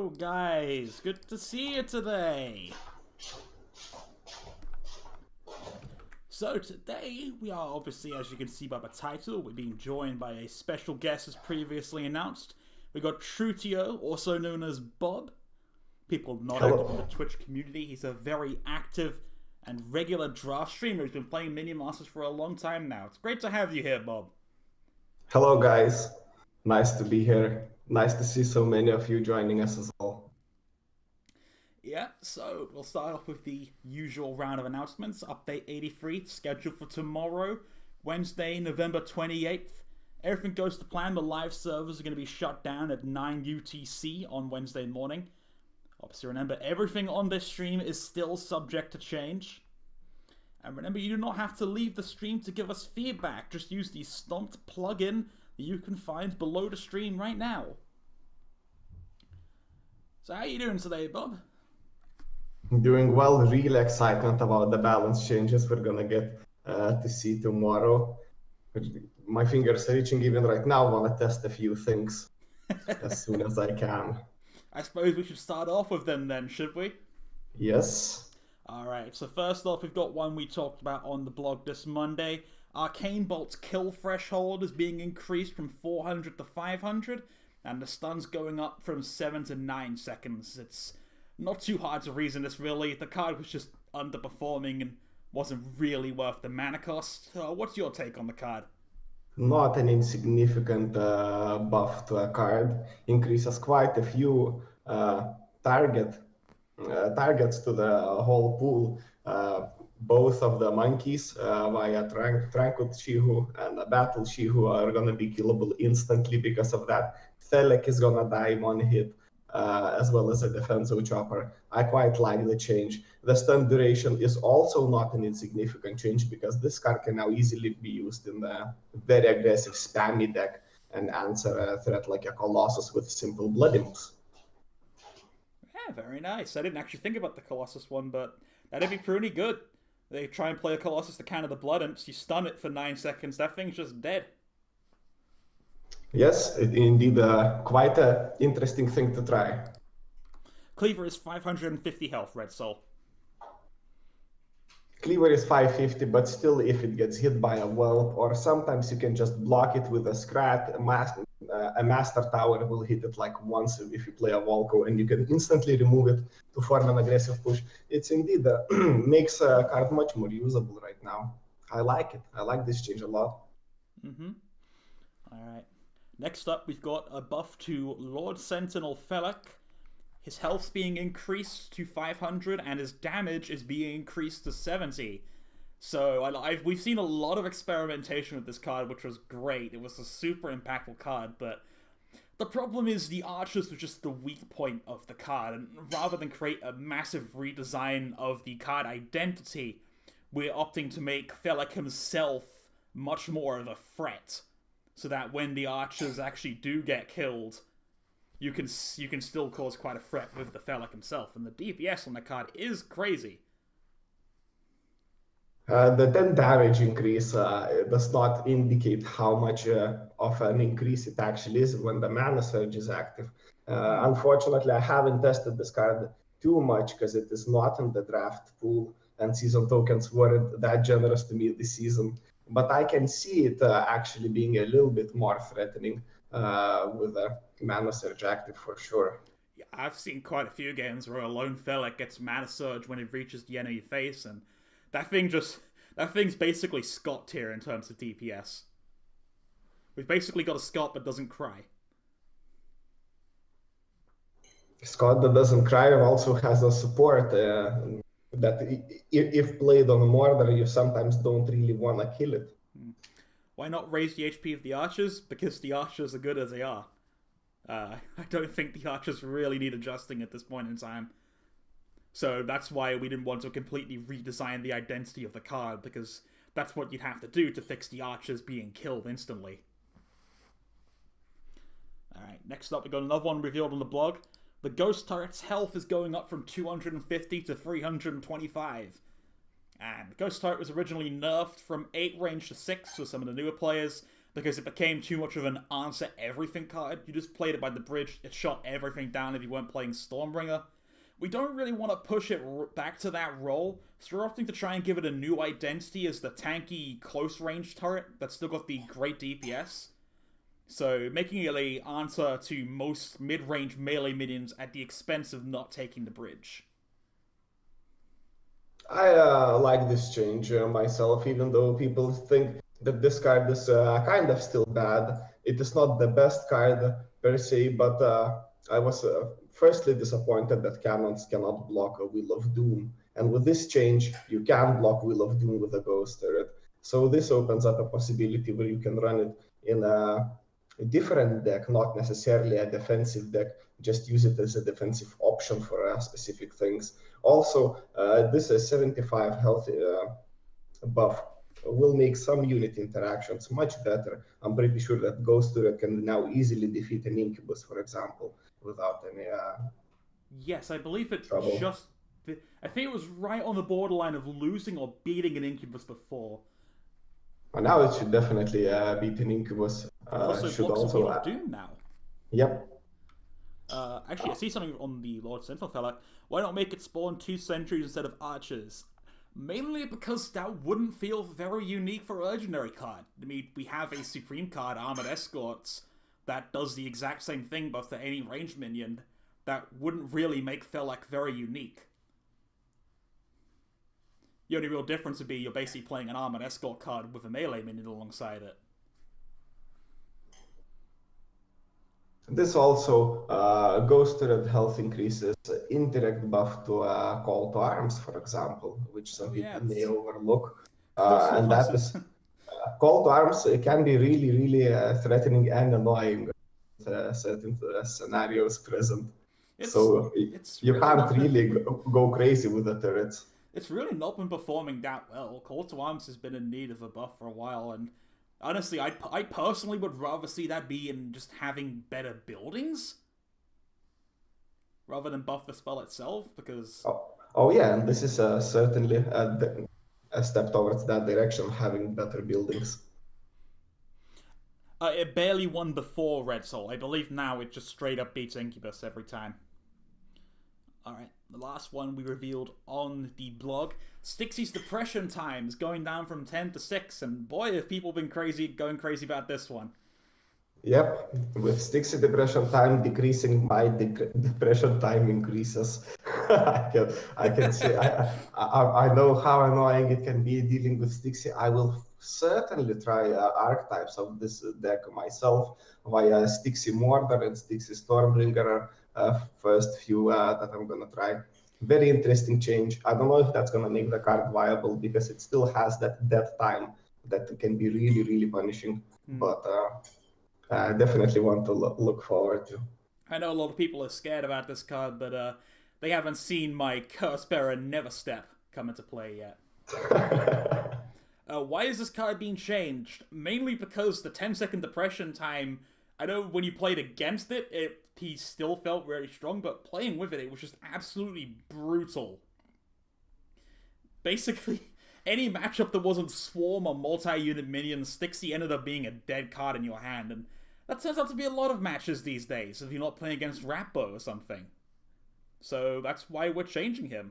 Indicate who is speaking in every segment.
Speaker 1: Hello guys, good to see you today. So today we are obviously, as you can see by the title, we're being joined by a special guest as previously announced. We got Truteo, also known as Bob. People not active in the Twitch community. He's a very active and regular draft streamer who's been playing Mini Masters for a long time now. It's great to have you here, Bob.
Speaker 2: Hello guys, nice to be here. Nice to see so many of you joining us as well.
Speaker 1: Yeah, so we'll start off with the usual round of announcements. Update 83, scheduled for tomorrow, Wednesday, November 28th. Everything goes to plan. The live servers are going to be shut down at 9 UTC on Wednesday morning. Obviously, remember, everything on this stream is still subject to change. And remember, you do not have to leave the stream to give us feedback. Just use the Stomped plugin that you can find below the stream right now. So how are you doing today, Bob?
Speaker 2: Doing well, really excited about the balance changes we're gonna get to see tomorrow. My fingers are itching even right now. Want to test a few things as soon as I can.
Speaker 1: I suppose we should start off with them then, should we?
Speaker 2: Yes.
Speaker 1: Alright, so first off, we've got one we talked about on the blog this Monday. Arcane Bolt's kill threshold is being increased from 400 to 500, and the stun's going up from 7 to 9 seconds. It's not too hard to reason this, really. The card was just underperforming and wasn't really worth the mana cost. What's your take on the card?
Speaker 2: Not an insignificant buff to a card. Increases quite a few targets to the whole pool. Both of the monkeys via Tranquil Shi-Hou and Battle Shi-Hou are gonna be killable instantly because of that. Thelek is gonna die one hit, as well as a Defenso Chopper. I quite like the change. The stun duration is also not an insignificant change because this card can now easily be used in the very aggressive spammy deck and answer a threat like a Colossus with simple Bloody Moves.
Speaker 1: Yeah, very nice. I didn't actually think about the Colossus one, but that'd be pretty good. They try and play a Colossus to counter the Blood Imps, you stun it for 9 seconds, that thing's just dead.
Speaker 2: Yes, indeed, quite an interesting thing to try.
Speaker 1: Cleaver is 550 health, Red Soul.
Speaker 2: Cleaver is 550, but still, if it gets hit by a whelp, or sometimes you can just block it with a Scrat, a Master Tower will hit it like once if you play a Volko, and you can instantly remove it to form an aggressive push. It's indeed makes a card much more usable right now. I like it. I like this change a lot.
Speaker 1: Alright. Next up, we've got a buff to Lord Sentinel Thelek. His health's being increased to 500, and his damage is being increased to 70. So we've seen a lot of experimentation with this card, which was great. It was a super impactful card, but the problem is the archers were just the weak point of the card, and rather than create a massive redesign of the card identity, we're opting to make Thelek himself much more of a threat, so that when the archers actually do get killed, you can still cause quite a threat with the Thelek himself, and the DPS on the card is crazy.
Speaker 2: The 10 damage increase does not indicate how much of an increase it actually is when the Mana Surge is active. Unfortunately, I haven't tested this card too much because it is not in the draft pool, and season tokens weren't that generous to me this season. But I can see it actually being a little bit more threatening with a Mana Surge active for sure.
Speaker 1: Yeah, I've seen quite a few games where a lone Thelek gets Mana Surge when it reaches the enemy face, and that thing's basically Scott tier in terms of DPS. We've basically got a Scott that doesn't cry.
Speaker 2: Scott that doesn't cry and also has a support that if played on a Mordor, you sometimes don't really want to kill it.
Speaker 1: Why not raise the HP of the archers? Because the archers are good as they are. I don't think the archers really need adjusting at this point in time. So that's why we didn't want to completely redesign the identity of the card, because that's what you'd have to do to fix the archers being killed instantly. Alright, next up we got another one revealed on the blog. The Ghost Turret's health is going up from 250 to 325. And Ghost Turret was originally nerfed from 8 range to 6 for some of the newer players, because it became too much of an answer everything card. You just played it by the bridge, it shot everything down if you weren't playing Stormbringer. We don't really want to push it back to that role, so we're opting to try and give it a new identity as the tanky close range turret that's still got the great DPS. So making it a answer to most mid-range melee minions at the expense of not taking the bridge.
Speaker 2: I like this change myself, even though people think that this card is kind of still bad. It is not the best card per se, but I was firstly disappointed that cannons cannot block a Wheel of Doom. And with this change, you can block Wheel of Doom with a Ghost Turret. So this opens up a possibility where you can run it in a different deck, not necessarily a defensive deck, just use it as a defensive option for specific things. Also, this is 75 health buff will make some unit interactions much better. I'm pretty sure that Ghost Turret can now easily defeat an Incubus, for example, without any
Speaker 1: Yes, I believe it
Speaker 2: trouble.
Speaker 1: just... I think it was right on the borderline of losing or beating an Incubus before.
Speaker 2: And now it should definitely beat an Incubus.
Speaker 1: Also
Speaker 2: Should
Speaker 1: blocks
Speaker 2: also
Speaker 1: Wheel of Doom now.
Speaker 2: Yep.
Speaker 1: Actually, I see something on the Lord Sentinel fella. Why not make it spawn 2 sentries instead of archers? Mainly because that wouldn't feel very unique for a legendary card. I mean, we have a Supreme card, Armored Escorts, that does the exact same thing but for any ranged minion. That wouldn't really make Felak very unique. The only real difference would be you're basically playing an Armored Escort card with a melee minion alongside it.
Speaker 2: This also Ghost Turret health increases indirect buff to Call to Arms, for example, which some people may overlook. And that is Call to Arms. It can be really, really threatening and annoying with certain scenarios present. So you really can't really go crazy with the turrets.
Speaker 1: It's really not been performing that well. Call to Arms has been in need of a buff for a while, and honestly, I personally would rather see that be in just having better buildings rather than buff the spell itself, because...
Speaker 2: Oh yeah, and this is certainly a step towards that direction, having better buildings.
Speaker 1: It barely won before Red Soul. I believe now it just straight up beats Incubus every time. Alright, the last one we revealed on the blog. Stixie's Depression Times going down from 10 to 6, and boy, have people been going crazy about this one.
Speaker 2: Yep, with Stixie Depression Time decreasing, my depression time increases. I can say, I know how annoying it can be dealing with Stixie. I will certainly try archetypes of this deck myself via Stixie Mortar and Stixie Stormbringer. First few that I'm gonna try. Very interesting change. I don't know if that's gonna make the card viable because it still has that death time that can be really, really punishing. But I definitely want to look forward to.
Speaker 1: I know a lot of people are scared about this card, but they haven't seen my Curse Bearer Never Step come into play yet. Why is this card being changed? Mainly because the 10-second depression time, I know when you played against it, he still felt very strong, but playing with it was just absolutely brutal. Basically, any matchup that wasn't Swarm or multi-unit minions, Stixie ended up being a dead card in your hand, and that turns out to be a lot of matches these days, if you're not playing against Ratbo or something. So that's why we're changing him.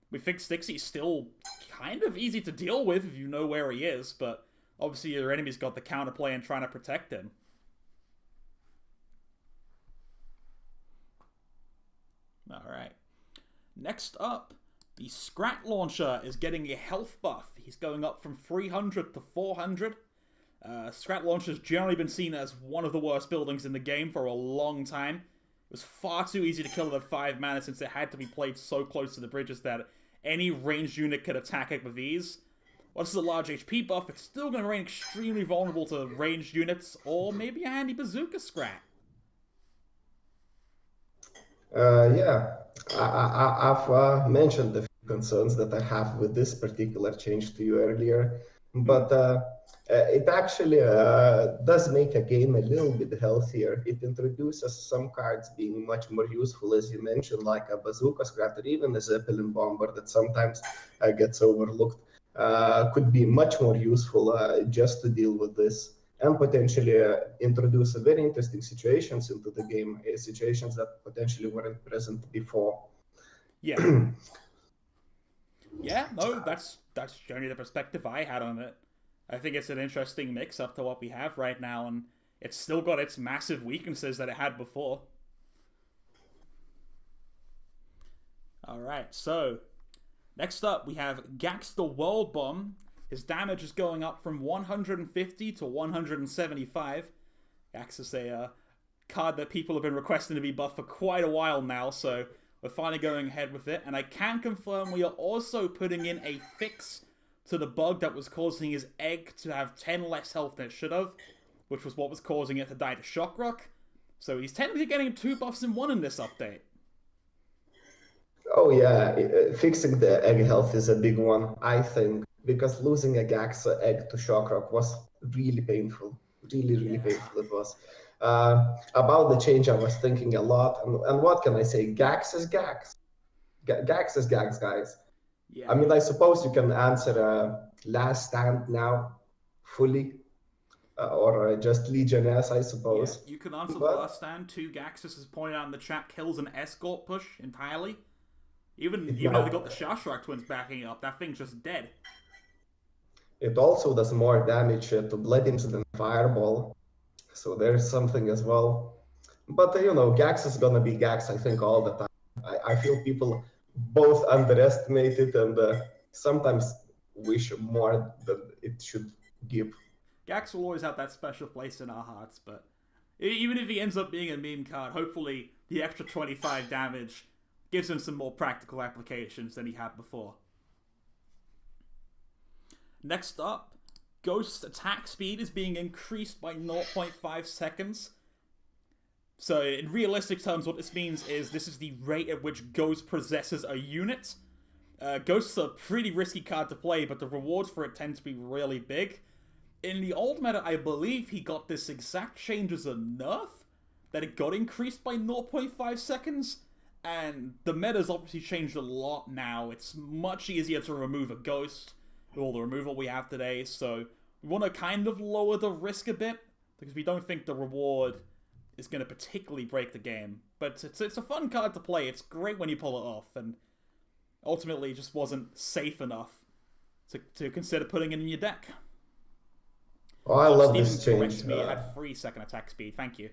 Speaker 1: We think Stixie's still kind of easy to deal with if you know where he is, but obviously your enemy's got the counterplay and trying to protect him. Alright. Next up, the Scrat Launcher is getting a health buff. He's going up from 300 to 400. Scrat Launcher's generally been seen as one of the worst buildings in the game for a long time. It was far too easy to kill it at 5 mana since it had to be played so close to the bridges that any ranged unit could attack it with ease. While this is a large HP buff, it's still going to remain extremely vulnerable to ranged units, or maybe a handy bazooka Scrat.
Speaker 2: Yeah, I've mentioned the few concerns that I have with this particular change to you earlier, but it actually does make a game a little bit healthier. It introduces some cards being much more useful, as you mentioned, like a bazooka Scrat or even a Zeppelin Bomber that sometimes gets overlooked. Could be much more useful just to deal with this. and potentially introduce very interesting situations into the game, situations that potentially weren't present before.
Speaker 1: Yeah. Yeah, no, that's generally the perspective I had on it. I think it's an interesting mix up to what we have right now, and it's still got its massive weaknesses that it had before. Alright, so next up we have Gax the World Bomb. His damage is going up from 150 to 175. Gax is a card that people have been requesting to be buffed for quite a while now, so we're finally going ahead with it. And I can confirm we are also putting in a fix to the bug that was causing his egg to have 10 less health than it should have, which was what was causing it to die to Shock Rock. So he's technically getting 2 buffs in 1 in this update.
Speaker 2: Oh yeah, fixing the egg health is a big one, I think, because losing a Gax egg to Shock Rock was really painful. Really painful it was. About the change, I was thinking a lot, and what can I say? Gax is Gax. Gax is Gax, guys.
Speaker 1: Yeah.
Speaker 2: I mean, I suppose you can answer Last Stand now fully, or just Legionnaires, I suppose.
Speaker 1: Yeah, you can answer the Last Stand. 2 Gaxes, as pointed out in the chat, kills an escort push entirely. Even though they got the Shashrak twins backing up, that thing's just dead.
Speaker 2: It also does more damage to Blood into the Fireball, so there's something as well. But Gax is gonna be Gax, I think, all the time. I feel people both underestimate it and sometimes wish more than it should give.
Speaker 1: Gax will always have that special place in our hearts, but even if he ends up being a meme card, hopefully the extra 25 damage gives him some more practical applications than he had before. Next up, Ghost's attack speed is being increased by 0.5 seconds. So in realistic terms, what this means is this is the rate at which Ghost possesses a unit. Ghost's a pretty risky card to play, but the rewards for it tend to be really big. In the old meta, I believe he got this exact change as a nerf, that it got increased by 0.5 seconds. And the meta's obviously changed a lot now. It's much easier to remove a Ghost with all the removal we have today, so we want to kind of lower the risk a bit, because we don't think the reward is going to particularly break the game. But it's a fun card to play. It's great when you pull it off, and ultimately it just wasn't safe enough to consider putting it in your deck.
Speaker 2: Oh, I love
Speaker 1: Steven
Speaker 2: this change.
Speaker 1: corrects me, it had 3-second attack speed. Thank you.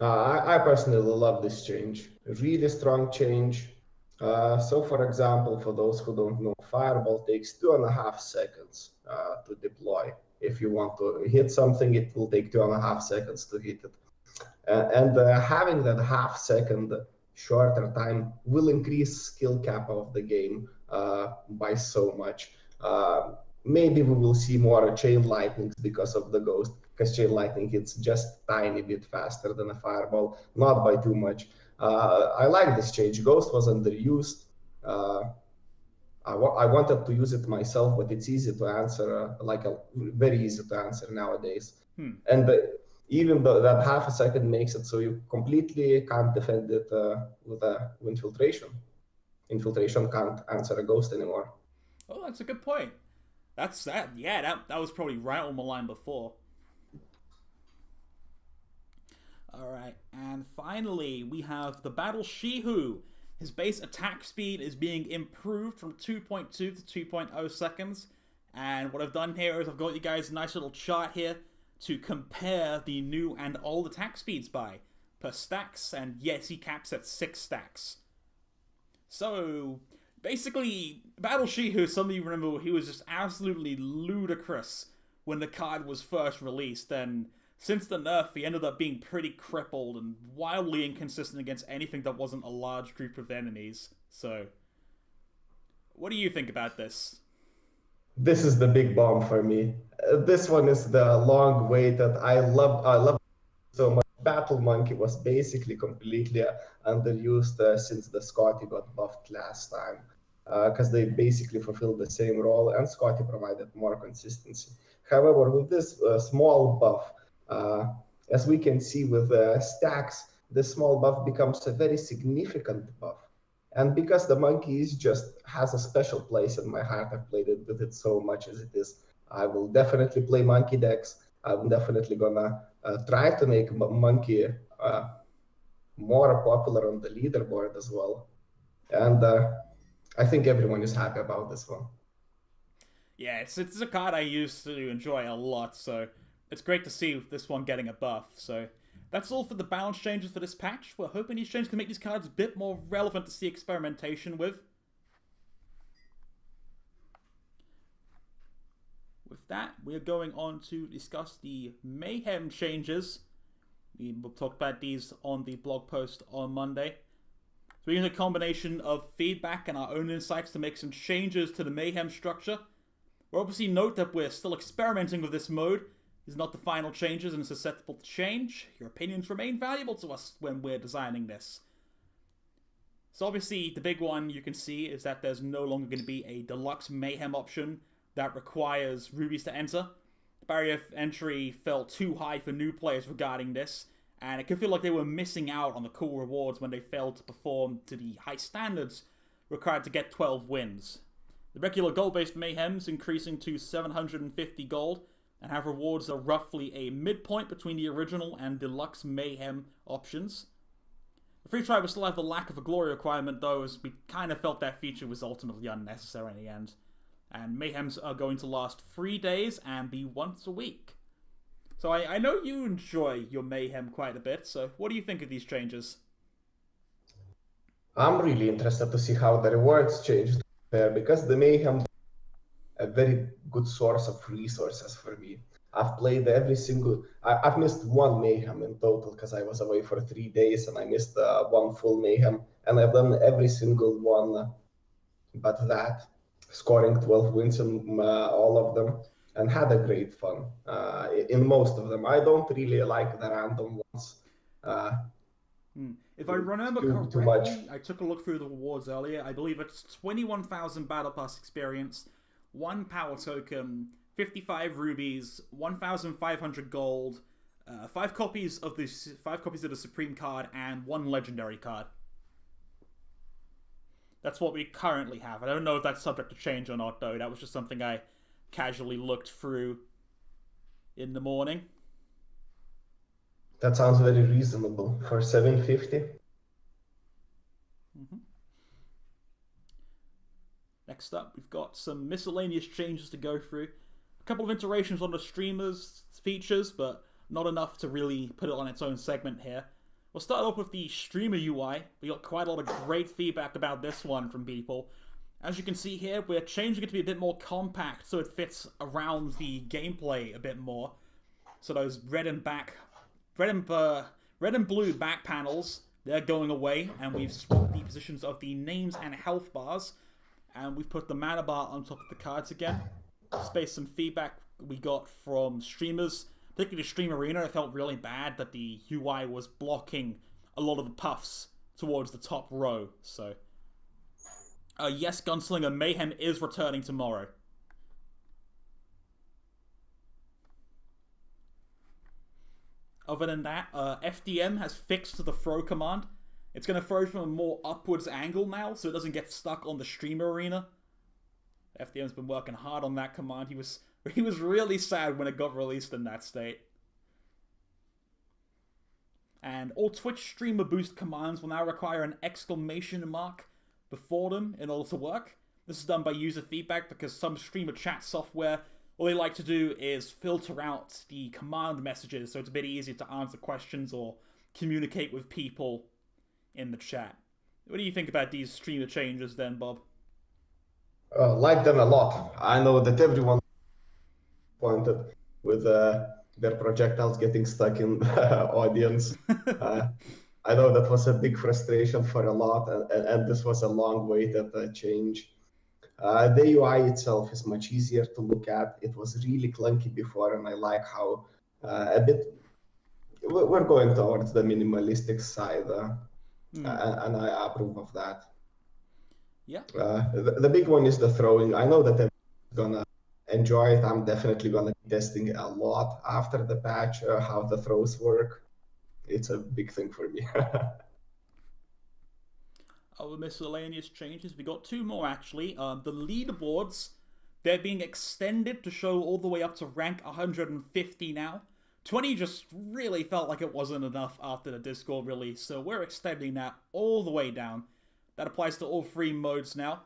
Speaker 2: I personally love this change. Really strong change. So, for example, for those who don't know, Fireball takes 2.5 seconds to deploy. If you want to hit something, it will take 2.5 seconds to hit it. And having that half-second shorter time will increase skill cap of the game by so much. Maybe we will see more Chain Lightnings because of the Ghost, because Chain Lightning hits just tiny bit faster than a Fireball, not by too much. I like this change. Ghost was underused. I wanted to use it myself, but it's easy to answer, very easy to answer nowadays. And even though that half a second makes it so you completely can't defend it with Infiltration. Infiltration can't answer a Ghost anymore.
Speaker 1: Oh, that's a good point. That was probably right on the line before. Alright, and finally, we have the Battle Shi-Hou. His base attack speed is being improved from 2.2 to 2.0 seconds. And what I've done here is I've got you guys a nice little chart here to compare the new and old attack speeds by per stacks. And yes, he caps at 6 stacks. So, basically, Battle Shi-Hou, some of you remember, he was just absolutely ludicrous when the card was first released. And since the nerf, he ended up being pretty crippled and wildly inconsistent against anything that wasn't a large group of enemies. So, what do you think about this?
Speaker 2: This is the big bomb for me. This one is the long wait that I love so much. Battle Monkey was basically completely underused since the Scotty got buffed last time, because they basically fulfilled the same role, and Scotty provided more consistency. However, with this small buff, as we can see with stacks, the small buff becomes a very significant buff. And because the monkey has a special place in my heart, I've played it with it so much as it is. I will definitely play monkey decks. I'm definitely gonna try to make Monkey more popular on the leaderboard as well. And I think everyone is happy about this one.
Speaker 1: Yeah, it's a card I used to enjoy a lot, so it's great to see this one getting a buff. So that's all for the balance changes for this patch. We're hoping these changes can make these cards a bit more relevant to see experimentation with. With that, we're going on to discuss the Mayhem changes. We will talk about these on the blog post on Monday. So we're using a combination of feedback and our own insights to make some changes to the Mayhem structure. We'll obviously note that we're still experimenting with this mode. These are not the final changes and it's susceptible to change. Your opinions remain valuable to us when we're designing this. So obviously the big one you can see is that there's no longer going to be a deluxe Mayhem option that requires rubies to enter. The barrier of entry felt too high for new players regarding this, and it could feel like they were missing out on the cool rewards when they failed to perform to the high standards required to get 12 wins. The regular gold-based Mayhems increasing to 750 gold, and have rewards that are roughly a midpoint between the original and deluxe Mayhem options. The free try will still have the lack of a glory requirement though, as we kind of felt that feature was ultimately unnecessary in the end. And Mayhems are going to last 3 days and be once a week. So I know you enjoy your Mayhem quite a bit, so what do you think of these changes?
Speaker 2: I'm really interested to see how the rewards change there, because the Mayhem a very good source of resources for me. I've played every single... I've missed one Mayhem in total because I was away for 3 days and I missed one full Mayhem. And I've done every single one but that, scoring 12 wins in all of them, and had a great fun in most of them. I don't really like the random ones.
Speaker 1: If I remember correctly, I took a look through the rewards earlier. I believe it's 21,000 Battle Pass experience, 1 power token, 55 rubies, 1,500 gold, 5 copies of the Supreme card, and 1 legendary card. That's what we currently have. I don't know if that's subject to change or not, though. That was just something I casually looked through in the morning.
Speaker 2: That sounds very reasonable for 750.
Speaker 1: Mm-hmm. Next up, we've got some miscellaneous changes to go through. A couple of iterations on the streamers' features, but not enough to really put it on its own segment here. We'll start off with the streamer UI. We got quite a lot of great feedback about this one from people. As you can see here, we're changing it to be a bit more compact so it fits around the gameplay a bit more. So those red and blue back panels, they're going away, and we've swapped the positions of the names and health bars, and we've put the mana bar on top of the cards again. Just based some feedback we got from streamers, particularly Stream Arena. It felt really bad that the UI was blocking a lot of the puffs towards the top row. So, yes, Gunslinger Mayhem is returning tomorrow. Other than that, FDM has fixed the throw command. It's going to throw from a more upwards angle now, so it doesn't get stuck on the Streamer Arena. FDM's been working hard on that command. He was really sad when it got released in that state. And all Twitch streamer boost commands will now require an exclamation mark before them in order to work. This is done by user feedback because some streamer chat software, all they like to do is filter out the command messages, so it's a bit easier to answer questions or communicate with people in the chat. What do you think about these streamer changes then, Bob?
Speaker 2: Like them a lot. I know that everyone pointed with their projectiles getting stuck in the audience. I know that was a big frustration for a lot, and this was a long-awaited change. The UI itself is much easier to look at. It was really clunky before, and I like how we're going towards the minimalistic side, and I approve of that.
Speaker 1: Yeah.
Speaker 2: The big one is the throwing. I know that everyone's gonna enjoy it. I'm definitely gonna be testing a lot after the patch how the throws work. It's a big thing for me.
Speaker 1: Other miscellaneous changes, we got 2 more actually. The leaderboards, They're being extended to show all the way up to rank 150 now. 20 just really felt like it wasn't enough after the Discord release, so we're extending that all the way down. That applies to all 3 modes now.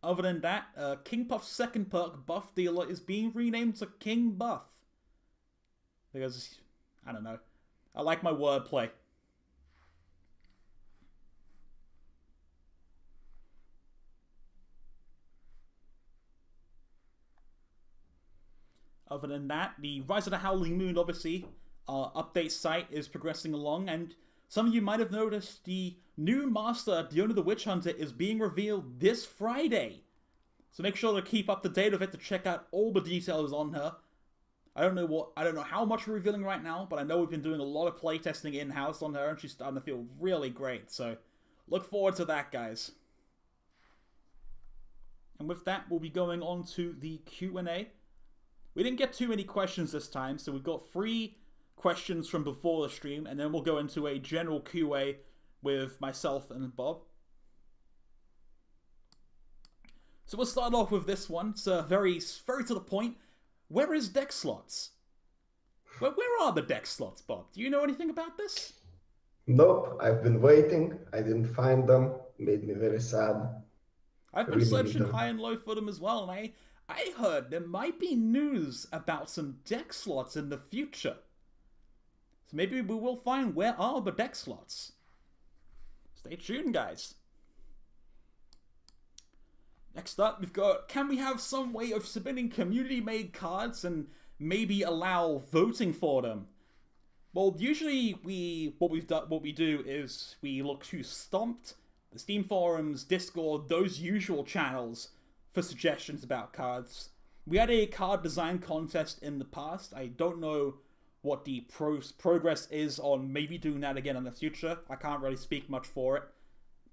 Speaker 1: Other than that, King Puff's second perk, Buff Dealer, is being renamed to King Buff. Because, I don't know, I like my wordplay. Other than that, the Rise of the Howling Moon, obviously, update site is progressing along, and some of you might have noticed the new master, Diona the Witch Hunter, is being revealed this Friday. So make sure to keep up to date with it to check out all the details on her. I don't know how much we're revealing right now, but I know we've been doing a lot of playtesting in-house on her, and she's starting to feel really great. So look forward to that, guys. And with that, we'll be going on to the Q&A. We didn't get too many questions this time, so we've got 3 questions from before the stream, and then we'll go into a general QA with myself and Bob. So we'll start off with this one. It's very to the point. Where is deck slots? Where are the deck slots, Bob? Do you know anything about this?
Speaker 2: Nope, I've been waiting. I didn't find them. Made me very sad.
Speaker 1: I've been searching high and low for them as well, and I heard there might be news about some deck slots in the future. So maybe we will find where are the deck slots. Stay tuned, guys. Next up, we've got, can we have some way of submitting community-made cards and maybe allow voting for them? Well, usually what we do is we look to Stomped, the Steam forums, Discord, those usual channels for suggestions about cards. We had a card design contest in the past. I don't know what the progress is on maybe doing that again in the future. I can't really speak much for it.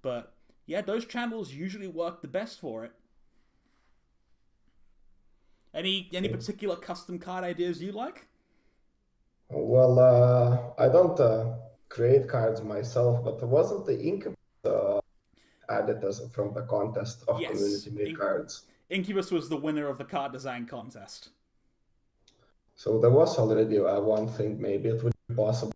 Speaker 1: But yeah, those channels usually work the best for it. Any particular custom card ideas you like?
Speaker 2: Well, I don't create cards myself, but wasn't the Incubus added from the contest of community-made cards?
Speaker 1: Incubus was the winner of the card design contest.
Speaker 2: So there was already one thing. Maybe it would be possible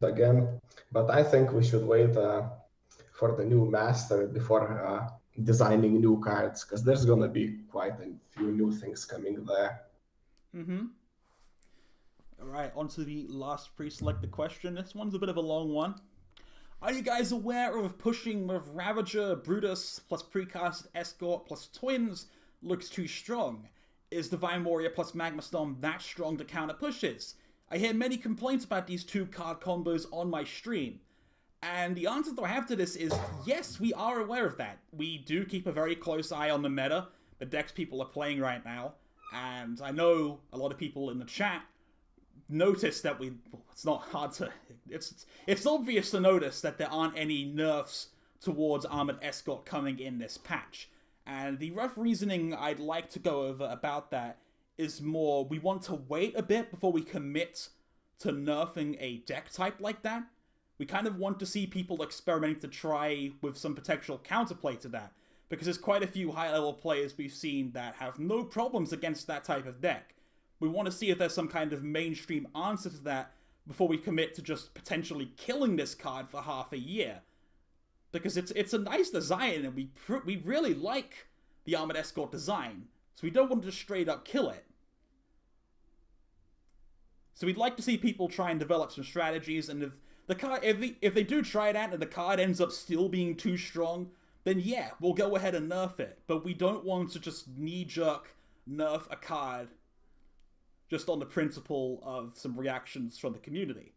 Speaker 2: again, but I think we should wait for the new master before designing new cards, because there's gonna be quite a few new things coming there.
Speaker 1: Alright, on to the last pre-selected question. This one's a bit of a long one. Are you guys aware of pushing with Ravager, Brutus, plus Precast, Escort, plus Twins looks too strong? Is Divine Warrior plus Magma Storm that strong to counter pushes? I hear many complaints about these 2 card combos on my stream. And the answer that I have to this is, yes, we are aware of that. We do keep a very close eye on the meta, the decks people are playing right now. And I know a lot of people in the chat notice that it's not hard to, it's obvious to notice that there aren't any nerfs towards Armored Escort coming in this patch. And the rough reasoning I'd like to go over about that is more, we want to wait a bit before we commit to nerfing a deck type like that. We kind of want to see people experimenting to try with some potential counterplay to that, because there's quite a few high-level players we've seen that have no problems against that type of deck. We want to see if there's some kind of mainstream answer to that before we commit to just potentially killing this card for half a year. Because it's a nice design, and we really like the Armored Escort design, so we don't want to just straight up kill it. So we'd like to see people try and develop some strategies, and if they do try that and the card ends up still being too strong, then yeah, we'll go ahead and nerf it. But we don't want to just knee-jerk nerf a card just on the principle of some reactions from the community.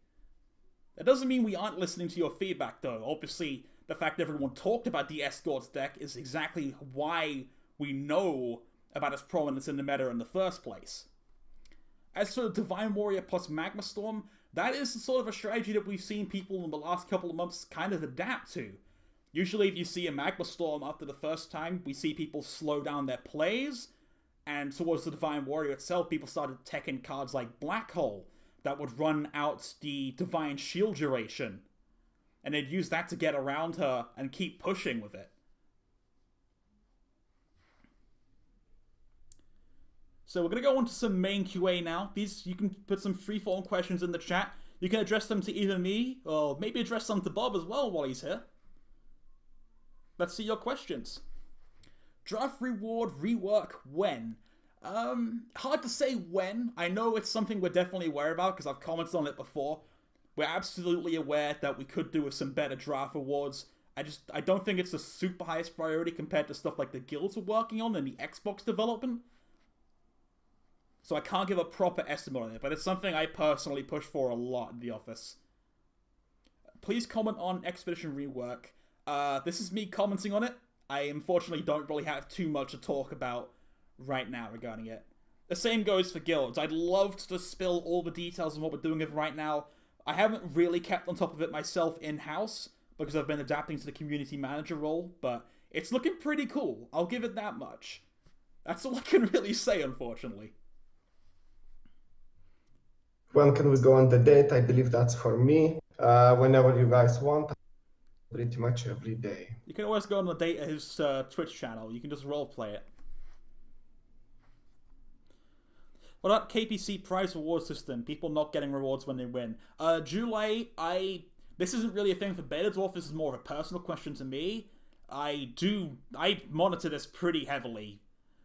Speaker 1: That doesn't mean we aren't listening to your feedback, though. Obviously, the fact that everyone talked about the Escorts deck is exactly why we know about its prominence in the meta in the first place. As for Divine Warrior plus Magma Storm, that is the sort of a strategy that we've seen people in the last couple of months kind of adapt to. Usually if you see a Magma Storm after the first time, we see people slow down their plays, and towards the Divine Warrior itself, people started teching cards like Black Hole that would run out the Divine Shield duration, and they'd use that to get around her and keep pushing with it. So we're going to go on to some main QA now. These, you can put some free-form questions in the chat. You can address them to either me, or maybe address them to Bob as well while he's here. Let's see your questions. Draft reward rework when? Hard to say when. I know it's something we're definitely aware about because I've commented on it before. We're absolutely aware that we could do with some better draft rewards. I don't think it's the super highest priority compared to stuff like the guilds are working on and the Xbox development. So I can't give a proper estimate on it, but it's something I personally push for a lot in the office. Please comment on Expedition rework. This is me commenting on it. I unfortunately don't really have too much to talk about right now regarding it. The same goes for guilds. I'd love to spill all the details on what we're doing with right now. I haven't really kept on top of it myself in-house because I've been adapting to the community manager role, but it's looking pretty cool. I'll give it that much. That's all I can really say, unfortunately.
Speaker 2: When can we go on the date? I believe that's for me. Whenever you guys want, pretty much every day.
Speaker 1: You can always go on the date at his Twitch channel. You can just roleplay it. What about KPC prize reward system? People not getting rewards when they win. July, this isn't really a thing for BetaDwarf. This is more of a personal question to me. I monitor this pretty heavily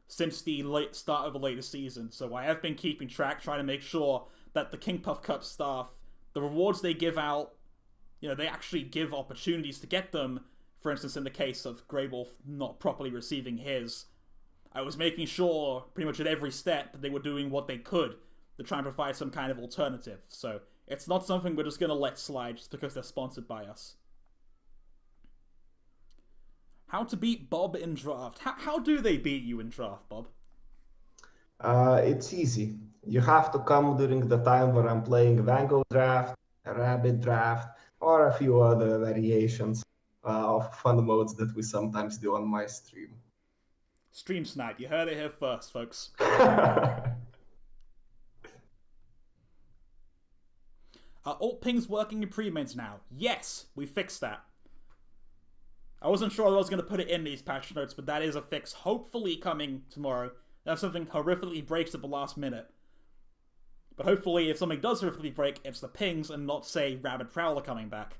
Speaker 1: since the start of the latest season, so I have been keeping track, trying to make sure that the King Puff Cup staff, the rewards they give out, they actually give opportunities to get them. For instance, in the case of Grey Wolf not properly receiving his, I was making sure pretty much at every step that they were doing what they could to try and provide some kind of alternative. So it's not something we're just going to let slide just because they're sponsored by us. How to beat Bob in draft. How do they beat you in draft, Bob?
Speaker 2: It's easy. You have to come during the time where I'm playing Vango draft, a Rabbit draft, or a few other variations of fun modes that we sometimes do on my stream.
Speaker 1: Stream snipe. You heard it here first, folks. Alt ping's working in pre-mains now. Yes, we fixed that. I wasn't sure I was going to put it in these patch notes, but that is a fix hopefully coming tomorrow. That's something horrifically breaks at the last minute. But hopefully, if something does horrifically break, it's the pings and not, say, Rabid Prowler coming back.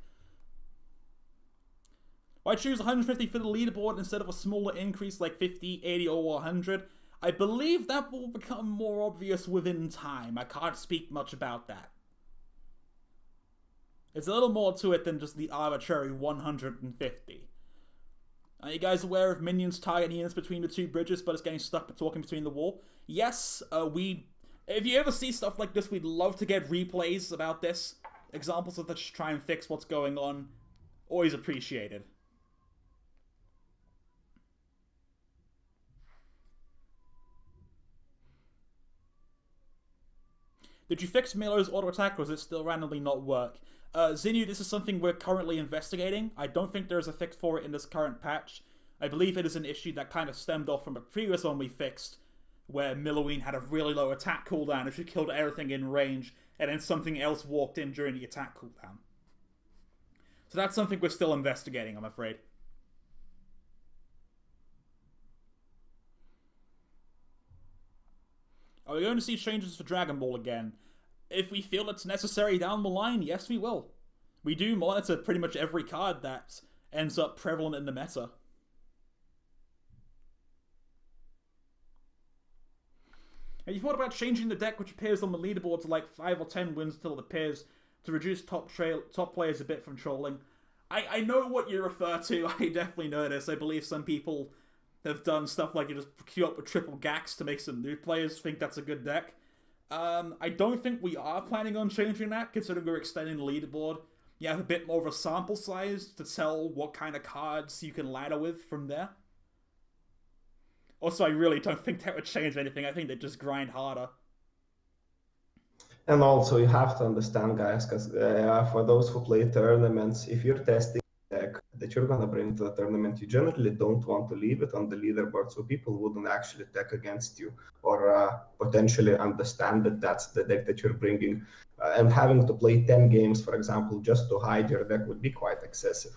Speaker 1: Why choose 150 for the leaderboard instead of a smaller increase like 50, 80, or 100? I believe that will become more obvious within time. I can't speak much about that. It's a little more to it than just the arbitrary 150. Are you guys aware of minions targeting units between the two bridges, but it's getting stuck talking between the wall? Yes, if you ever see stuff like this, we'd love to get replays about this. Examples of this to try and fix what's going on. Always appreciated. Did you fix Milo's auto attack, or does it still randomly not work? Xinu, this is something we're currently investigating. I don't think there's a fix for it in this current patch. I believe it is an issue that kind of stemmed off from a previous one we fixed, where Milloween had a really low attack cooldown if she killed everything in range, and then something else walked in during the attack cooldown. So that's something we're still investigating, I'm afraid. Are we going to see changes for Dragon Ball again? If we feel it's necessary down the line, yes we will. We do monitor pretty much every card that ends up prevalent in the meta. Have you thought about changing the deck which appears on the leaderboard to like 5 or 10 wins until it appears to reduce top players a bit from trolling? I know what you refer to, I definitely know this. I believe some people have done stuff like you just queue up with triple Gax to make some new players think that's a good deck. I don't think we are planning on changing that, considering we're extending the leaderboard. You have a bit more of a sample size to tell what kind of cards you can ladder with from there. Also, I really don't think that would change anything. I think they just grind harder.
Speaker 2: And also, you have to understand, guys, because for those who play tournaments, if you're testing a deck that you're going to bring to the tournament, you generally don't want to leave it on the leaderboard so people wouldn't actually deck against you or potentially understand that that's the deck that you're bringing. And having to play 10 games, for example, just to hide your deck would be quite excessive.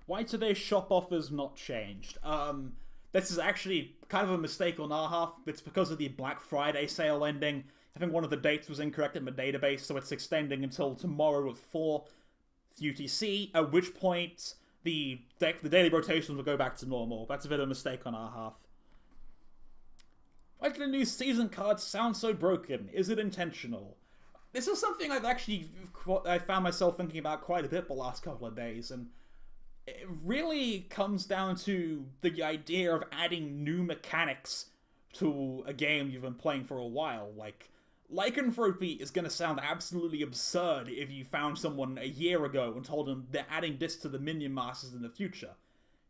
Speaker 1: Why today's shop offers not changed? this is actually kind of a mistake on our half. It's because of the Black Friday sale ending. I think one of the dates was incorrect in the database, so it's extending until tomorrow at 4 UTC, at which point the daily rotations will go back to normal. That's a bit of a mistake on our half. Why do the new season cards sound so broken? Is it intentional? This is something I found myself thinking about quite a bit the last couple of days, and it really comes down to the idea of adding new mechanics to a game you've been playing for a while. Like, lycanthropy is going to sound absolutely absurd if you found someone a year ago and told them they're adding this to the minion masters in the future.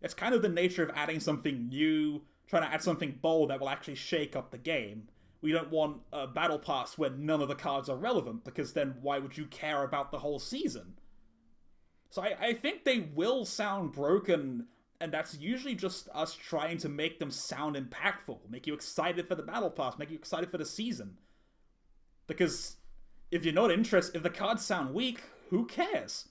Speaker 1: It's kind of the nature of adding something new, trying to add something bold that will actually shake up the game. We don't want a battle pass where none of the cards are relevant, because then why would you care about the whole season? So I think they will sound broken, and that's usually just us trying to make them sound impactful, make you excited for the battle pass, make you excited for the season. Because if you're not interested, if the cards sound weak, who cares?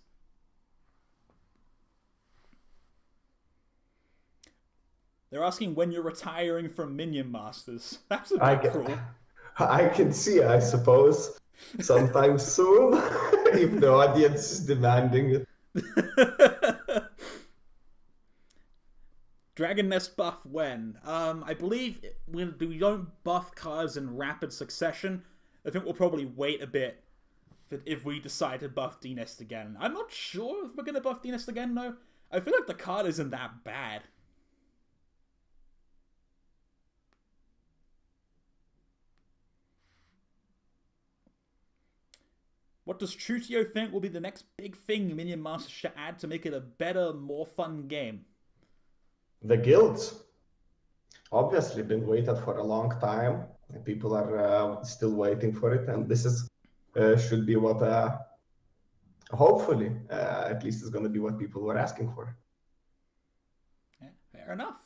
Speaker 1: They're asking when you're retiring from Minion Masters. That's a bit cruel.
Speaker 2: I can see, I suppose, sometime soon, if the audience is demanding it.
Speaker 1: Dragon Nest buff when? I believe we don't buff cards in rapid succession. I think we'll probably wait a bit if we decide to buff D-Nest again. I'm not sure if we're going to buff D-Nest again, though. I feel like the card isn't that bad. What does Truteo think will be the next big thing Minion Masters should add to make it a better, more fun game?
Speaker 2: The guilds. Obviously been waited for a long time. People are still waiting for it, and this is should be what hopefully at least is going to be what people were asking for.
Speaker 1: Yeah, fair enough.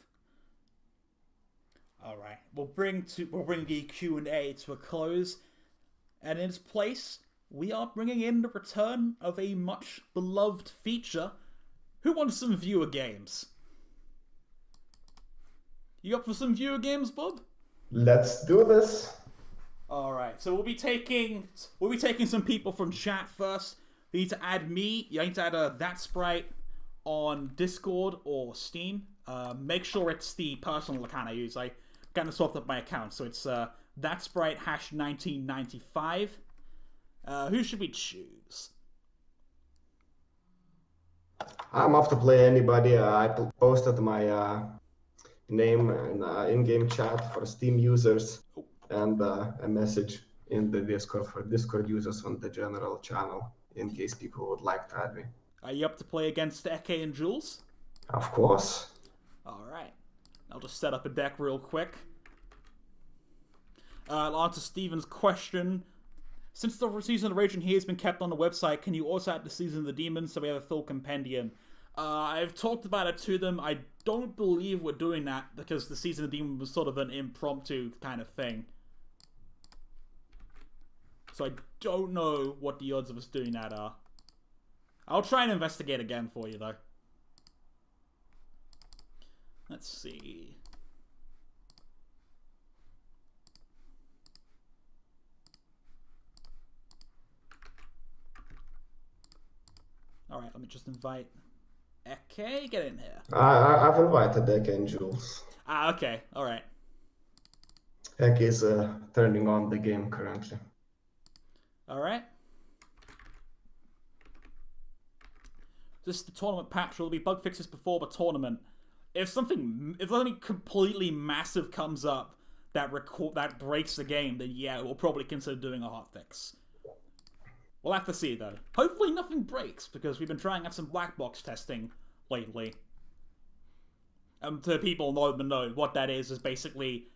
Speaker 1: All right, we'll bring the Q&A to a close, and in its place, we are bringing in the return of a much beloved feature. Who wants some viewer games? You up for some viewer games, Bob?
Speaker 2: Let's do this.
Speaker 1: All right. So we'll be taking some people from chat first. You need to add me. You need to add that sprite on Discord or Steam. Make sure it's the personal account I use. I kind of swapped up my account, so it's that sprite #1995. Who should we choose?
Speaker 2: I'm off to play anybody. I posted my name in in-game chat for Steam users and a message in the Discord for Discord users on the general channel in case people would like to add me.
Speaker 1: Are you up to play against Eke and Jules?
Speaker 2: Of course.
Speaker 1: All right. I'll just set up a deck real quick. I'll answer Steven's question. Since the Season of the Raging here has been kept on the website, can you also add the Season of the Demons so we have a full compendium? I've talked about it to them. I don't believe we're doing that because the Season of the Demon was sort of an impromptu kind of thing. So I don't know what the odds of us doing that are. I'll try and investigate again for you, though. Let's see. Alright, let me just invite Eke. Get in here.
Speaker 2: I've invited Eke and Jules.
Speaker 1: Okay. Alright.
Speaker 2: Eke is turning on the game currently.
Speaker 1: Alright. This is the tournament patch. Will there be bug fixes before the tournament? If something completely massive comes up that breaks the game, then yeah, we'll probably consider doing a hotfix. We'll have to see, though. Hopefully nothing breaks, because we've been trying out some black box testing lately. To people know what that is basically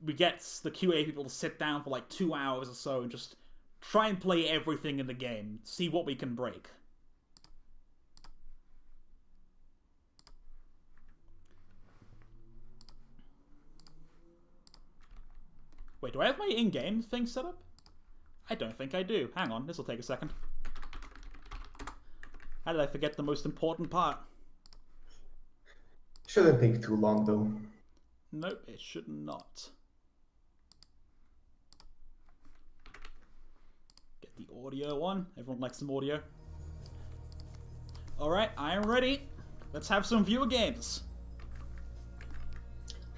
Speaker 1: we get the QA people to sit down for like 2 hours or so and just try and play everything in the game, see what we can break. Wait, do I have my in-game thing set up? I don't think I do. Hang on, this will take a second. How did I forget the most important part?
Speaker 2: Shouldn't take too long, though.
Speaker 1: Nope, it should not. Get the audio on. Everyone likes some audio. Alright, I am ready. Let's have some viewer games.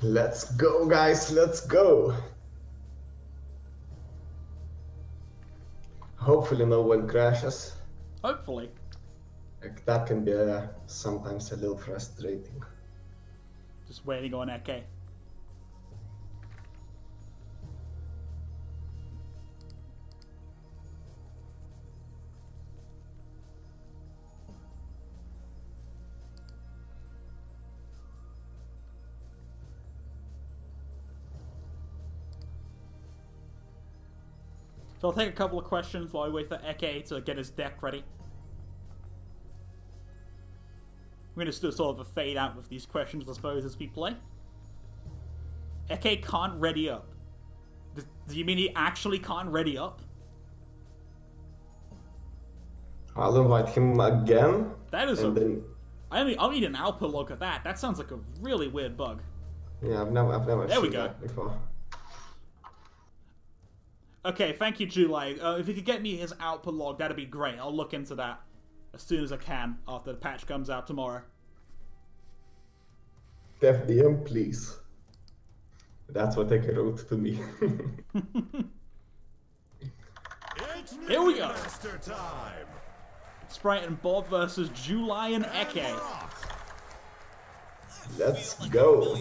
Speaker 2: Let's go, guys, let's go. Hopefully no one crashes.
Speaker 1: Hopefully.
Speaker 2: Like, that can be sometimes a little frustrating.
Speaker 1: Just waiting on Eke. So I'll take a couple of questions while I wait for Eke to get his deck ready. We're going to do sort of a fade out with these questions, I suppose, as we play. Eke can't ready up. Do you mean he actually can't ready up?
Speaker 2: I'll invite him again.
Speaker 1: That is
Speaker 2: then...
Speaker 1: I'll need an output log of that. That sounds like a really weird bug.
Speaker 2: Yeah, I've never
Speaker 1: there we
Speaker 2: seen
Speaker 1: go.
Speaker 2: that before.
Speaker 1: Okay, thank you, July. If you could get me his output log, that'd be great. I'll look into that as soon as I can after the patch comes out tomorrow.
Speaker 2: FDM, please. That's what Eke wrote to me.
Speaker 1: Here we go.
Speaker 3: Time.
Speaker 1: Sprite and Bob versus July and Eke.
Speaker 2: Let's go.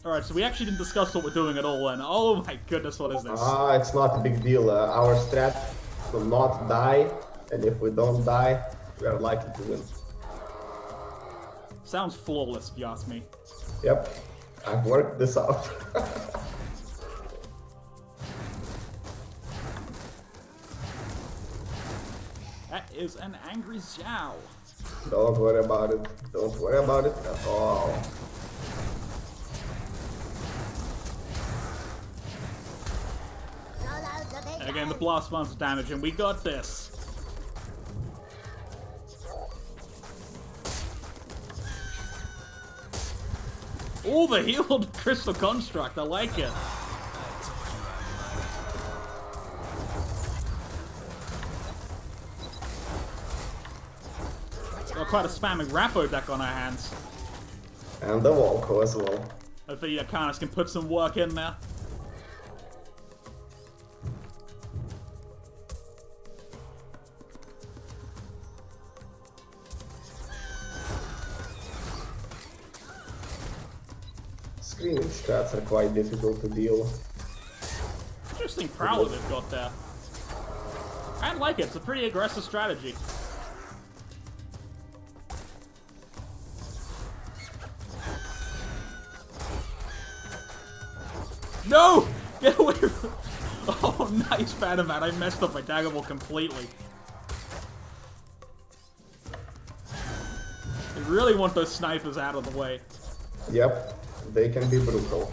Speaker 1: Alright, so we actually didn't discuss what we're doing at all, and oh my goodness, what is this?
Speaker 2: It's not a big deal. Our strat will not die, and if we don't die, we are likely to win.
Speaker 1: Sounds flawless, if you ask me.
Speaker 2: Yep, I've worked this out.
Speaker 1: That is an angry Xiao.
Speaker 2: Don't worry about it. Don't worry about it at all.
Speaker 1: And again, the blast bombs damage, and we got this. Oh, the healed crystal construct. I like it. Got quite a spamming Rappo deck on our hands.
Speaker 2: And the Volko as well.
Speaker 1: I think Akanis can put some work in there.
Speaker 2: Screening strats are quite difficult to deal.
Speaker 1: Interesting Prowler they've got there. I like it. It's a pretty aggressive strategy. No! Get away from... Oh, nice, Phantomat. I messed up my Dagger Ball completely. I really want those snipers out of the way.
Speaker 2: Yep, they can be brutal.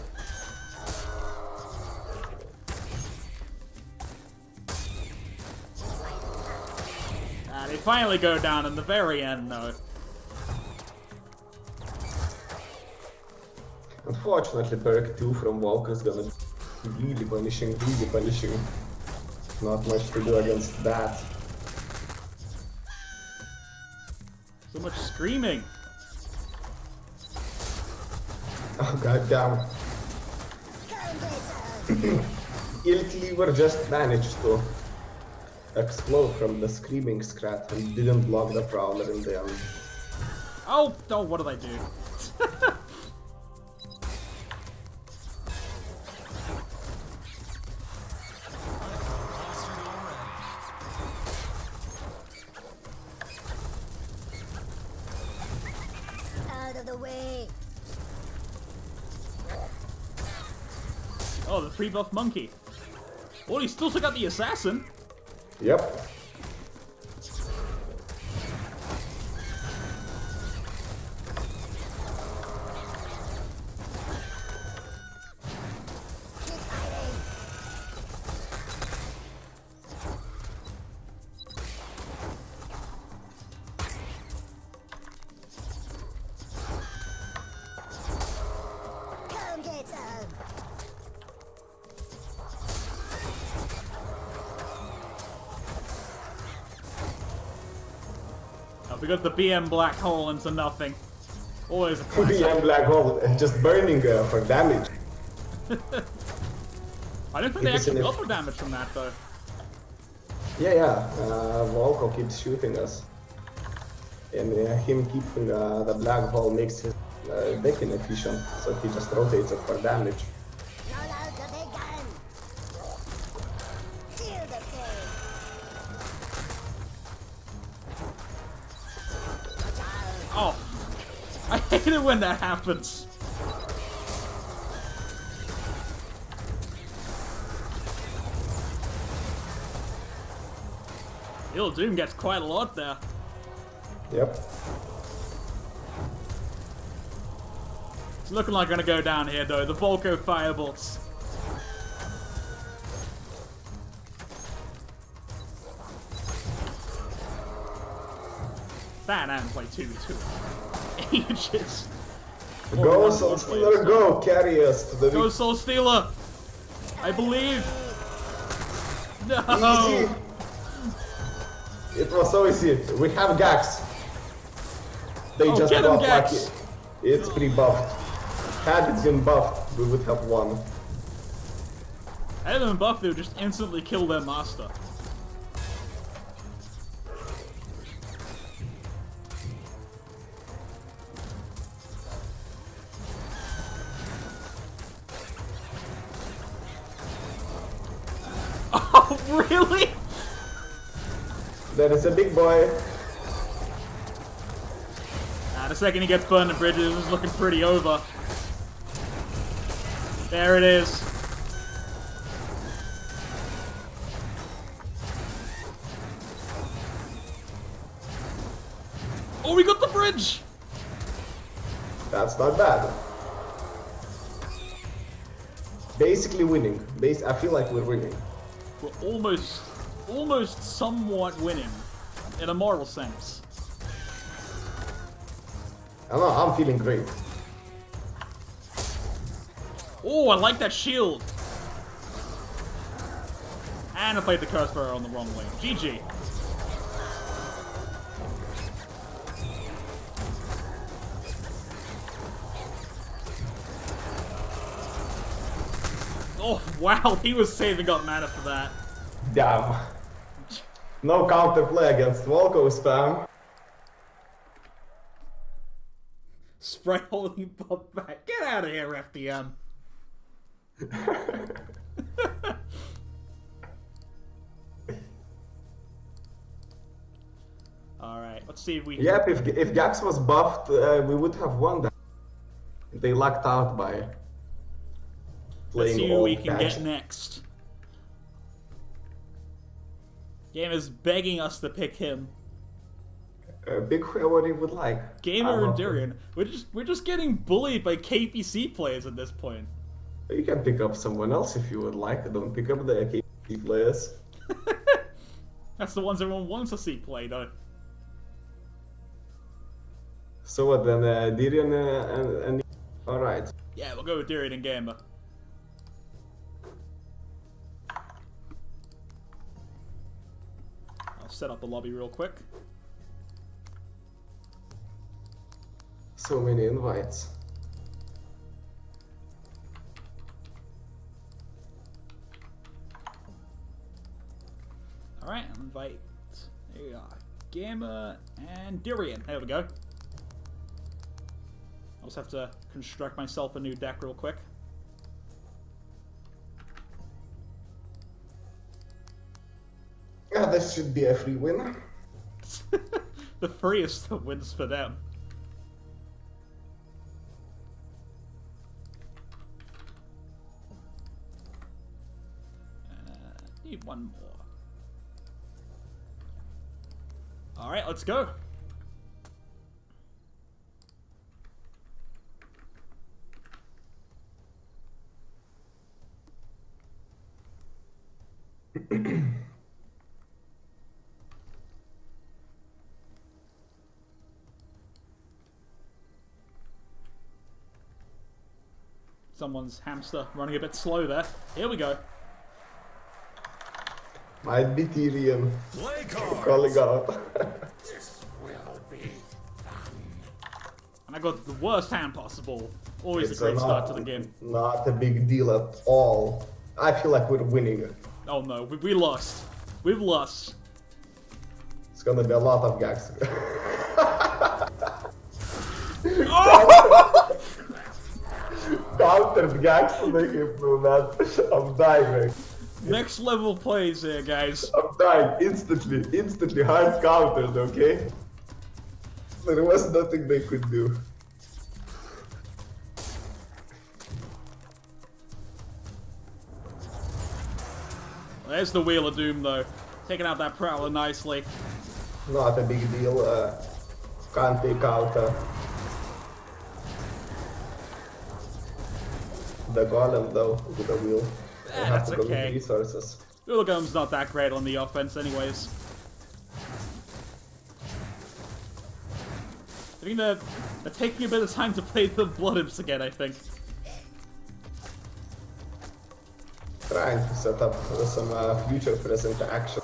Speaker 1: They finally go down in the very end, though.
Speaker 2: Unfortunately, perk 2 from Walker is gonna be really punishing, Not much to do against that.
Speaker 1: So much screaming.
Speaker 2: Oh goddamn. Il Cleaver just managed to explode from the screaming Scrat and didn't block the Prowler in the end.
Speaker 1: Oh, what did I do?
Speaker 4: Out of the way.
Speaker 1: Oh, the 3-buff monkey. Oh, he still took out the assassin.
Speaker 2: Yep.
Speaker 1: We got the BM black hole into nothing. Always a classic.
Speaker 2: BM black hole just burning for damage.
Speaker 1: I don't think they actually got the damage from that though.
Speaker 2: Yeah. Volko keeps shooting us. And him keeping the black hole makes his deck inefficient, so he just rotates it for damage.
Speaker 4: Roll out the big gun. Seal the cave.
Speaker 1: Oh, I hate it when that happens. Ill Doom gets quite a lot there.
Speaker 2: Yep.
Speaker 1: It's looking like gonna go down here though. The Volko firebolts. That and play 2v2. Ages.
Speaker 2: Go, Soul Stealer, go! Carry us to the
Speaker 1: Go, Soul Stealer! I believe! No!
Speaker 2: Easy. It was so easy. We have Gax. They just
Speaker 1: get him,
Speaker 2: got
Speaker 1: Gax.
Speaker 2: lucky. It's pre-buffed. Had it been buffed, we would have won.
Speaker 1: Had them buff, they would just instantly kill their master. Oh, really?
Speaker 2: That is a big boy.
Speaker 1: The second he gets burned to bridges, it's looking pretty over. There it is. Oh, we got the bridge!
Speaker 2: That's not bad. Basically winning. I feel like we're winning.
Speaker 1: We're almost somewhat winning, in a moral sense.
Speaker 2: I don't know, I'm feeling great.
Speaker 1: Oh, I like that shield! And I played the curse barrier on the wrong lane. GG. Oh, wow, he was saving up mana for that.
Speaker 2: Damn. No counterplay against Volko spam.
Speaker 1: Sprite holding Bob back. Get out of here, FDM. Alright, let's see if we can...
Speaker 2: Yep, if Gax was buffed, we would have won that. They lucked out by
Speaker 1: Let's
Speaker 2: playing
Speaker 1: see who
Speaker 2: old
Speaker 1: we can
Speaker 2: patch.
Speaker 1: get next. Game is begging us to pick him.
Speaker 2: Big whoever he would like.
Speaker 1: Gamer and Durian. We're just getting bullied by KPC players at this point.
Speaker 2: You can pick up someone else if you would like. Don't pick up the KP players.
Speaker 1: That's the ones everyone wants to see play, though.
Speaker 2: So what then, Dirian and... Alright.
Speaker 1: Yeah, we'll go with Durian and Gamer. I'll set up the lobby real quick.
Speaker 2: So many invites.
Speaker 1: Alright, I'll invite... There we are. Gamer and Durian. There we go. I'll just have to construct myself a new deck real quick.
Speaker 2: Yeah, this should be a free win.
Speaker 1: The freest wins for them. Need one more. Alright, let's go. Someone's hamster running a bit slow there. Here we go.
Speaker 2: Might be Tyrion calling out.
Speaker 3: This will be
Speaker 1: And I got the worst hand possible. Always
Speaker 2: It's
Speaker 1: a great start to the game.
Speaker 2: Not a big deal at all. I feel like we're winning.
Speaker 1: Oh no, we lost. We've lost.
Speaker 2: It's gonna be a lot of gags.
Speaker 1: Oh!
Speaker 2: Countered gags to make him do that. I'm dying.
Speaker 1: Next level plays here, guys.
Speaker 2: I'm dying instantly hard countered, okay? There was nothing they could do.
Speaker 1: There's the Wheel of Doom, though. Taking out that Prowler nicely.
Speaker 2: Not a big deal. Can't take out the golem though with the wheel. I have
Speaker 1: That's
Speaker 2: to go
Speaker 1: okay.
Speaker 2: with resources.
Speaker 1: Wheel of Doom's not that great on the offense, anyways. I think they're taking a bit of time to play the Blood Imps again, I think.
Speaker 2: Trying to set up some future present action.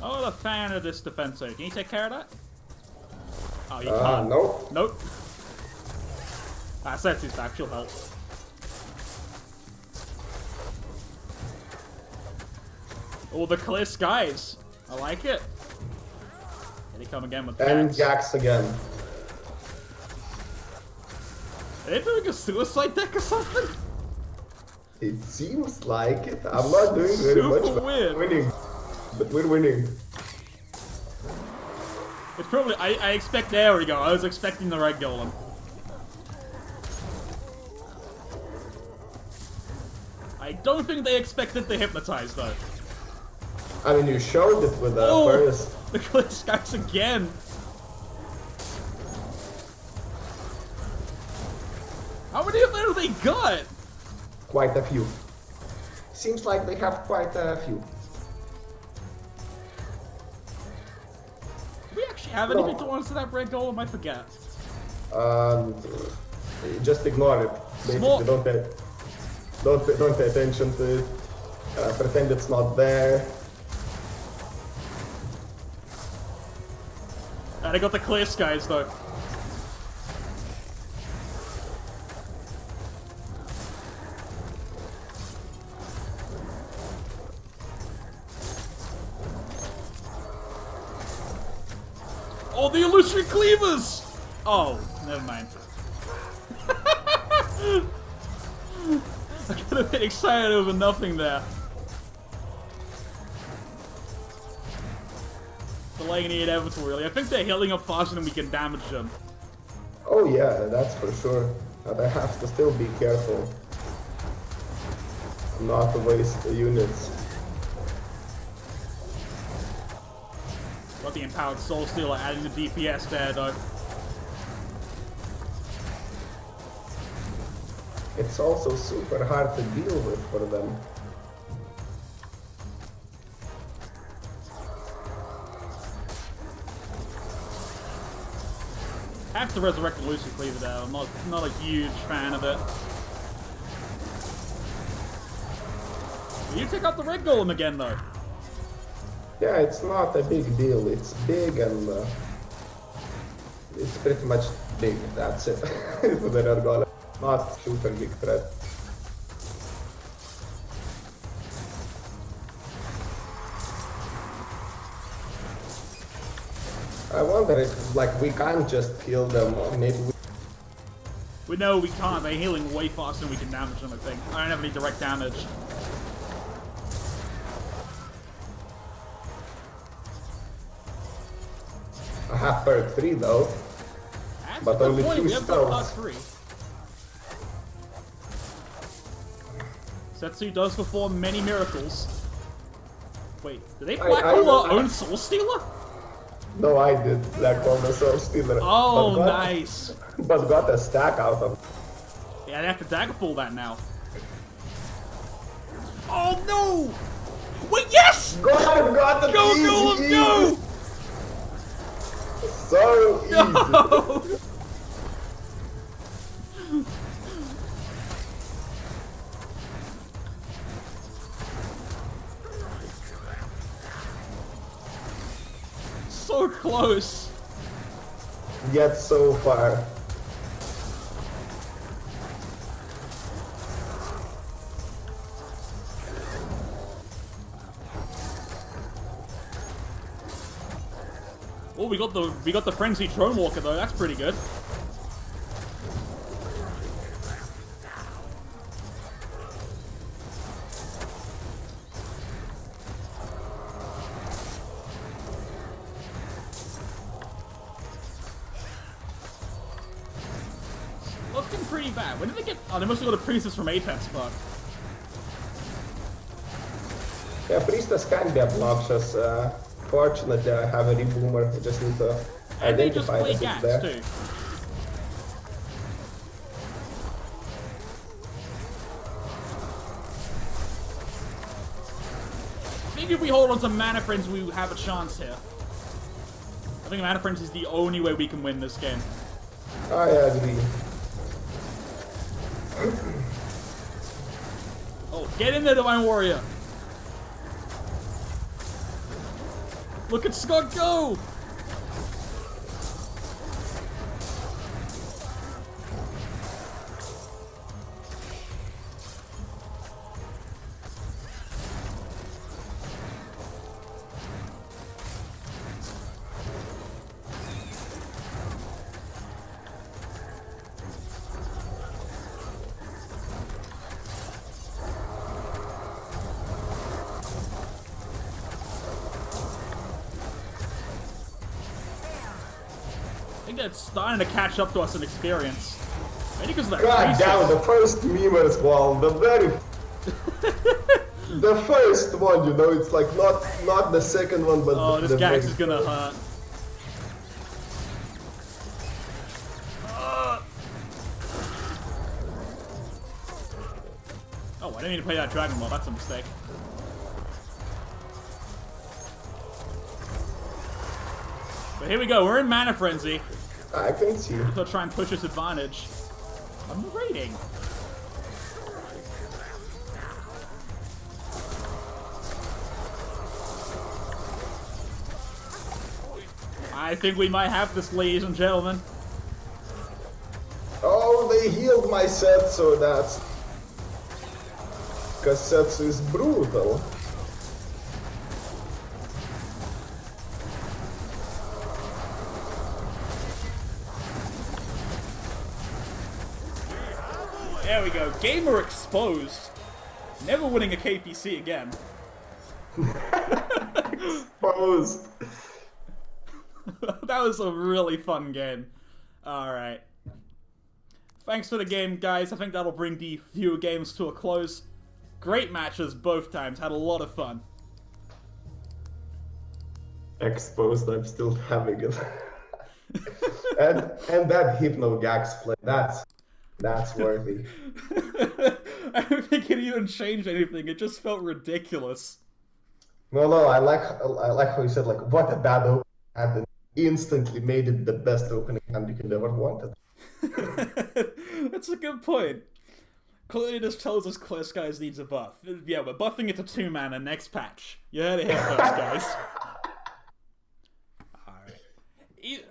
Speaker 1: Oh, the fan of this defensor. Can you take care of that? Oh, you can't.
Speaker 2: Nope.
Speaker 1: Nope. Ah, Setsu's back. She'll help. Oh, the clear skies. I like it. Here they come again with the
Speaker 2: And
Speaker 1: cats.
Speaker 2: Gax again.
Speaker 1: Are they doing a suicide deck or something?
Speaker 2: It seems like it. I'm not doing very much,
Speaker 1: Super
Speaker 2: but
Speaker 1: weird.
Speaker 2: we're winning. But we're winning.
Speaker 1: It's probably... I expect... There we go. I was expecting the red golem. I don't think they expected the hypnotize, though.
Speaker 2: I mean, you showed it with the
Speaker 1: Oh!
Speaker 2: first.
Speaker 1: The clear skies again. How many of them have they got?
Speaker 2: Quite a few. Seems like they have quite a few.
Speaker 1: Do we actually have anything to answer that red golem? I forget.
Speaker 2: Just ignore it. Basically,
Speaker 1: Smoke.
Speaker 2: don't pay attention to it. Pretend it's not there.
Speaker 1: And I got the clear skies though. Oh, the illusory cleavers! Oh, never mind. I could have been excited over nothing there. Delaying the inevitable, really. I think they're healing up faster than we can damage them.
Speaker 2: Oh yeah, that's for sure. But I have to still be careful not to waste the units.
Speaker 1: Got the Empowered Soul Stealer adding the DPS there, though.
Speaker 2: It's also super hard to deal with for them.
Speaker 1: I have to resurrect the Illusory Cleaver there. I'm not a huge fan of it. You take out the red golem again, though.
Speaker 2: Yeah, it's not a big deal. It's big and it's pretty much big. That's it. The red golem. Not super big threat. I wonder if, like, we can't just kill them, or maybe
Speaker 1: We know we can't. They're healing way faster than we can damage them, I think. I don't have any direct damage.
Speaker 2: I have perk 3 though,
Speaker 1: That's
Speaker 2: but
Speaker 1: a good
Speaker 2: only
Speaker 1: point.
Speaker 2: 2
Speaker 1: We have got plus
Speaker 2: spells.
Speaker 1: 3. Setsu does perform many miracles. Wait, did they black hole our own Soul Stealer?
Speaker 2: No, I did Black Hole the Soul Stealer.
Speaker 1: Oh,
Speaker 2: but got,
Speaker 1: nice.
Speaker 2: But got a stack out of.
Speaker 1: Yeah, they have to Daggerfall that now. Oh no! Wait, yes!
Speaker 2: God, got the
Speaker 1: Go,
Speaker 2: easy,
Speaker 1: Golem,
Speaker 2: easy.
Speaker 1: go!
Speaker 2: So easy.
Speaker 1: No! so close.
Speaker 2: Yet so far.
Speaker 1: Oh, we got the frenzy drone walker though. That's pretty good. Looking pretty bad. When did they get? Oh, they must have got a priestess from Apex, but.
Speaker 2: Yeah, priestess can be obnoxious. Fortunately, I have a reboomer. I just need to
Speaker 1: And they just
Speaker 2: identify
Speaker 1: play
Speaker 2: that it's
Speaker 1: gaps
Speaker 2: there.
Speaker 1: too. I think if we hold on to Mana Friends, we have a chance here. I think Mana Friends is the only way we can win this game.
Speaker 2: I agree.
Speaker 1: Oh, get in there, Divine Warrior! Look at Scott go! I think that's starting to catch up to us in experience. Maybe because of that
Speaker 2: God
Speaker 1: priestess.
Speaker 2: damn, the first memers wall, the very... the first one, you know, it's like not the second one, but
Speaker 1: Oh, this
Speaker 2: the
Speaker 1: Gax
Speaker 2: very
Speaker 1: is gonna hurt. Oh, I didn't mean to play that Dragon Ball. That's a mistake. But here we go. We're in Mana Frenzy.
Speaker 2: I can see.
Speaker 1: They'll try and push this advantage. I'm raiding. I think we might have this, ladies and gentlemen.
Speaker 2: Oh, they healed my Setsu, that's... Because Setsu is brutal.
Speaker 1: There we go. Gamer exposed. Never winning a KPC again.
Speaker 2: Exposed.
Speaker 1: That was a really fun game. Alright. Thanks for the game, guys. I think that'll bring the viewer games to a close. Great matches both times. Had a lot of fun.
Speaker 2: Exposed, I'm still having it. and that Hypno Gax play, that's worthy.
Speaker 1: I don't think it even changed anything. It just felt ridiculous.
Speaker 2: No, I like how you said, like, what a bad opening hand, and instantly made it the best opening hand you could ever wanted.
Speaker 1: That's a good point. Clearly this tells us Clear Skies needs a buff. Yeah, we're buffing it to 2 mana next patch. You heard it here first, guys.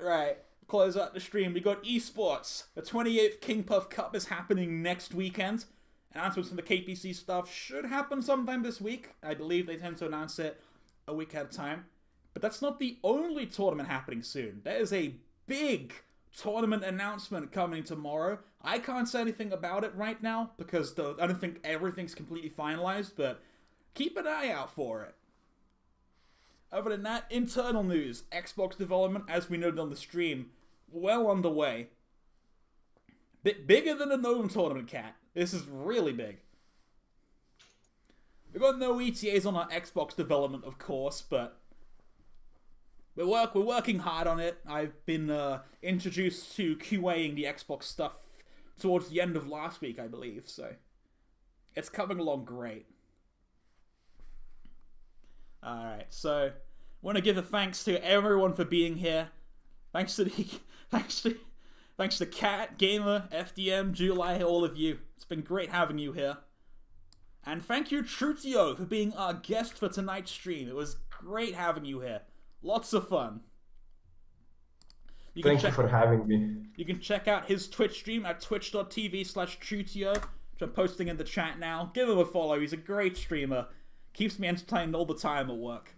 Speaker 1: Right, close out the stream. We got esports. The 28th King Puff Cup is happening next weekend. Announcements from the KPC stuff should happen sometime this week. I believe they tend to announce it a week at a time. But that's not the only tournament happening soon. There is a big tournament announcement coming tomorrow. I can't say anything about it right now because I don't think everything's completely finalized, but keep an eye out for it. Other than that, internal news. Xbox development, as we noted on the stream, well underway. Bit bigger than the Gnome tournament, Cat. This is really big. We've got no ETAs on our Xbox development, of course, but we're working hard on it. I've been introduced to QAing the Xbox stuff towards the end of last week, I believe, so it's coming along great. Alright, so I want to give a thanks to everyone for being here. Thanks to Cat, Gamer, FDM, July, all of you. It's been great having you here. And thank you, Truteo, for being our guest for tonight's stream. It was great having you here. Lots of fun.
Speaker 2: Thank you for having me.
Speaker 1: You can check out his Twitch stream at twitch.tv/truteo, which I'm posting in the chat now. Give him a follow. He's a great streamer. Keeps me entertained all the time at work.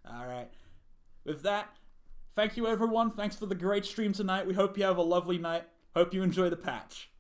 Speaker 1: Alright. With that, thank you everyone. Thanks for the great stream tonight. We hope you have a lovely night. Hope you enjoy the patch.